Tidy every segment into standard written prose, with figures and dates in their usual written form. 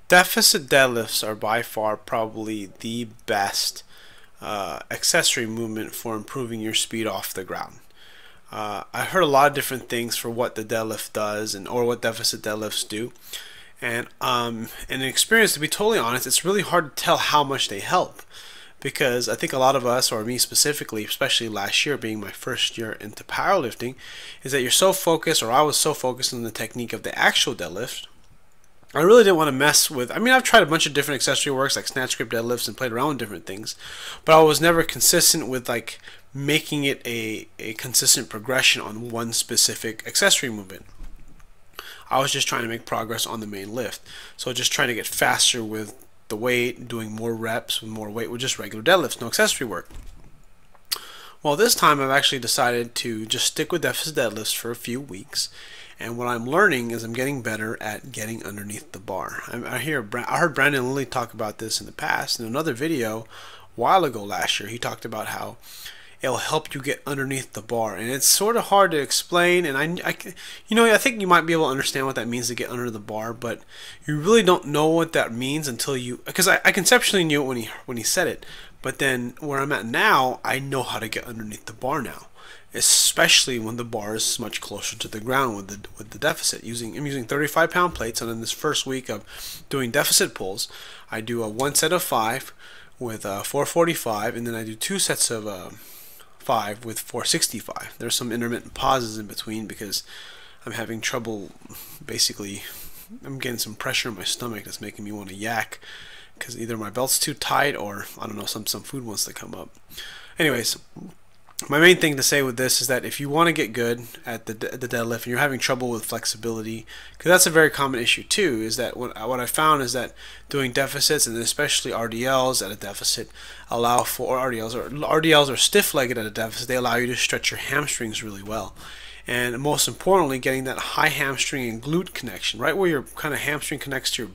Deficit deadlifts are by far probably the best accessory movement for improving your speed off the ground. I heard a lot of different things for what the deadlift does or what deficit deadlifts do. And in experience, to be totally honest, it's really hard to tell how much they help. Because I think a lot of us, or me specifically, especially last year being my first year into powerlifting, is that you're so focused, or I was so focused on the technique of the actual deadlift, I really didn't want to mess with. I mean, I've tried a bunch of different accessory works like snatch grip deadlifts and played around with different things, but I was never consistent with like making it a consistent progression on one specific accessory movement. I was just trying to make progress on the main lift, so just trying to get faster with the weight, doing more reps with more weight with just regular deadlifts, no accessory work. Well, this time I've actually decided to just stick with deficit deadlifts for a few weeks. And what I'm learning is I'm getting better at getting underneath the bar. I heard Brandon Lilly talk about this in the past in another video a while ago last year. He talked about how it'll help you get underneath the bar, and it's sort of hard to explain. And I think you might be able to understand what that means to get under the bar, but you really don't know what that means until you. Because I conceptually knew it when he said it, but then where I'm at now, I know how to get underneath the bar now. Especially when the bar is much closer to the ground with the deficit. I'm using 35-pound plates, and in this first week of doing deficit pulls, I do one set of 5 with 445, and then I do 2 sets of 5 with 465. There's some intermittent pauses in between because I'm having trouble. Basically, I'm getting some pressure in my stomach that's making me want to yak because either my belt's too tight or I don't know, some food wants to come up. Anyways, my main thing to say with this is that if you want to get good at the deadlift and you're having trouble with flexibility, because that's a very common issue too, is that what I found is that doing deficits, and especially RDLs at a deficit, allow for RDLs are stiff-legged at a deficit. They allow you to stretch your hamstrings really well. And most importantly, getting that high hamstring and glute connection, right where your kind of hamstring connects to your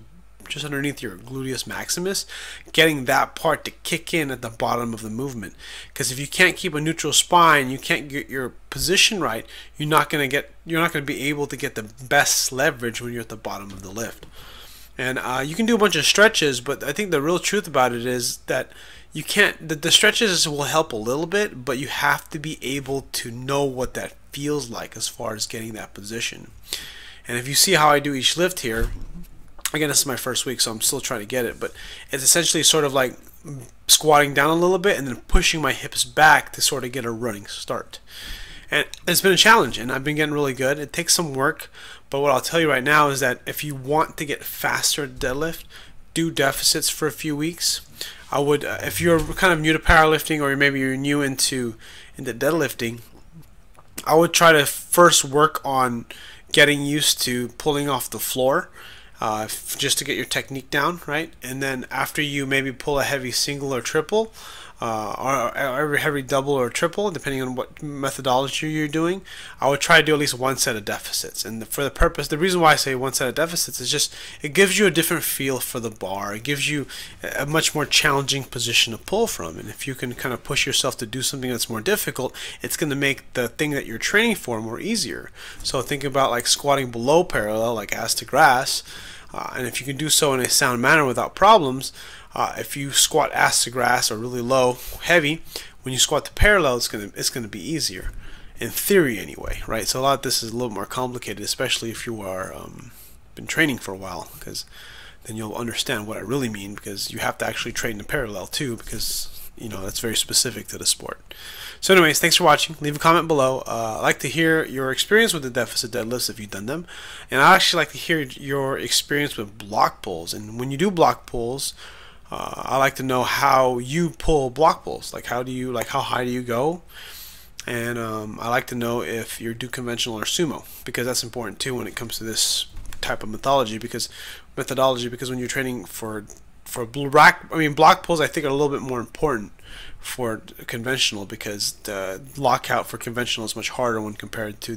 just underneath your gluteus maximus, getting that part to kick in at the bottom of the movement. Because if you can't keep a neutral spine, you can't get your position right, you're not going to be able to get the best leverage when you're at the bottom of the lift. And you can do a bunch of stretches, but I think the real truth about it is that you can't. The stretches will help a little bit, but you have to be able to know what that feels like as far as getting that position. And if you see how I do each lift here. Again, this is my first week, so I'm still trying to get it, but it's essentially sort of like squatting down a little bit and then pushing my hips back to sort of get a running start. And it's been a challenge, and I've been getting really good. It takes some work, but what I'll tell you right now is that if you want to get faster at deadlift, do deficits for a few weeks. I would, if you're kind of new to powerlifting or maybe you're new into deadlifting, I would try to first work on getting used to pulling off the floor. Just to get your technique down, right? And then after you maybe pull a heavy single or triple, or every heavy double or triple, depending on what methodology you're doing, I would try to do at least one set of deficits. And for the reason why I say one set of deficits is just it gives you a different feel for the bar. It gives you a much more challenging position to pull from. And if you can kind of push yourself to do something that's more difficult, it's going to make the thing that you're training for more easier. So think about like squatting below parallel, like ass to grass. And if you can do so in a sound manner without problems, if you squat ass to grass or really low, heavy, when you squat to parallel, it's gonna be easier, in theory anyway, right? So a lot of this is a little more complicated, especially if you are been training for a while, because then you'll understand what I really mean. Because you have to actually train the parallel too, because that's very specific to the sport. So anyways, thanks for watching. Leave a comment below. I'd like to hear your experience with the deficit deadlifts if you've done them. And I'd actually like to hear your experience with block pulls. And when you do block pulls, I like to know how you pull block pulls. Like how high do you go? And I like to know if you do conventional or sumo, because that's important too when it comes to this type of methodology. Because when you're training for block pulls, I think are a little bit more important for conventional, because the lockout for conventional is much harder when compared to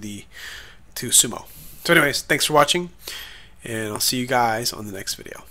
sumo. So anyways, thanks for watching, and I'll see you guys on the next video.